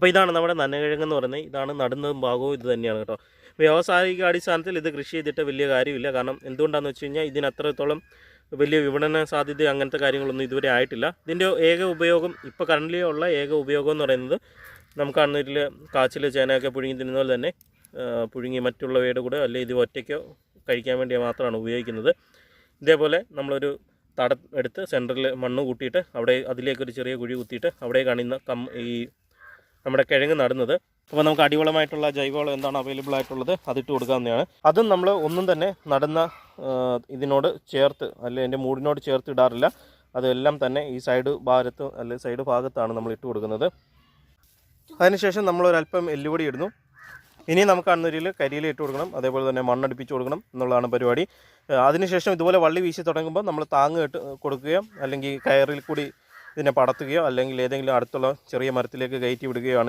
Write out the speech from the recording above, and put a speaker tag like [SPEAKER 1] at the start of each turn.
[SPEAKER 1] അപ്പോൾ ഇതാണ് നമ്മുടെ നനകിഴങ്ങെന്ന് പറയുന്നത്. ഇതാണ് നടുന്നതും ഭാഗവും ഇത് തന്നെയാണ് കേട്ടോ. വ്യാവസായിക അടിസ്ഥാനത്തിൽ ഇത് കൃഷി ചെയ്തിട്ട് വലിയ കാര്യമില്ല. കാരണം എന്തുകൊണ്ടാണെന്ന് വെച്ച് കഴിഞ്ഞാൽ ഇതിനത്രത്തോളം വലിയ വിപണന സാധ്യത അങ്ങനത്തെ കാര്യങ്ങളൊന്നും ഇതുവരെ ആയിട്ടില്ല. ഇതിൻ്റെ ഏക ഉപയോഗം ഇപ്പോൾ കറൻ്റ് ഉള്ള ഏക ഉപയോഗം എന്ന് പറയുന്നത് നമുക്കാണ് ഇതിൽ കാച്ചിൽ ചേനയൊക്കെ പുഴുങ്ങി തിന്നുന്ന പോലെ തന്നെ പുഴുങ്ങി മറ്റുള്ളവയുടെ കൂടെ അല്ലെങ്കിൽ ഇത് ഒറ്റയ്ക്കോ കഴിക്കാൻ വേണ്ടി മാത്രമാണ് ഉപയോഗിക്കുന്നത്. ഇതേപോലെ നമ്മളൊരു തടം എടുത്ത് സെൻറ്ററിൽ മണ്ണ് കൂട്ടിയിട്ട് അവിടെ അതിലേക്കൊരു ചെറിയ കുഴി കുത്തിയിട്ട് അവിടെ കാണുന്ന ഈ നമ്മുടെ കിഴങ്ങ് നടുന്നത്. അപ്പോൾ നമുക്ക് അടിവളമായിട്ടുള്ള ജൈവവളം എന്താണ് അവൈലബിൾ ആയിട്ടുള്ളത് അതിട്ട് കൊടുക്കാവുന്നതാണ്. അതും നമ്മൾ ഒന്നും തന്നെ നടുന്ന ഇതിനോട് ചേർത്ത് അല്ലെങ്കിൽ എൻ്റെ മൂടിനോട് ചേർത്ത് ഇടാറില്ല. അതെല്ലാം തന്നെ ഈ സൈഡ് ഭാഗത്ത് അല്ലെങ്കിൽ സൈഡ് ഭാഗത്താണ് നമ്മൾ ഇട്ട് കൊടുക്കുന്നത്. അതിനുശേഷം നമ്മളൊരല്പം എല്ലുപൊടി ഇടുന്നു. ഇനി നമുക്ക് കാണുന്നതിൽ കരിയില ഇട്ട് കൊടുക്കണം, അതേപോലെ തന്നെ മണ്ണടിപ്പിച്ച് കൊടുക്കണം എന്നുള്ളതാണ് പരിപാടി. അതിനുശേഷം ഇതുപോലെ വള്ളി വീശി തുടങ്ങുമ്പോൾ നമ്മൾ താങ്ങ് ഇട്ട് കൊടുക്കുകയോ അല്ലെങ്കിൽ കയറിൽ കൂടി ഇതിനെ പടത്തുകയോ അല്ലെങ്കിൽ ഏതെങ്കിലും അടുത്തുള്ള ചെറിയ മരത്തിലേക്ക് കയറ്റി വിടുകയോ ആണ്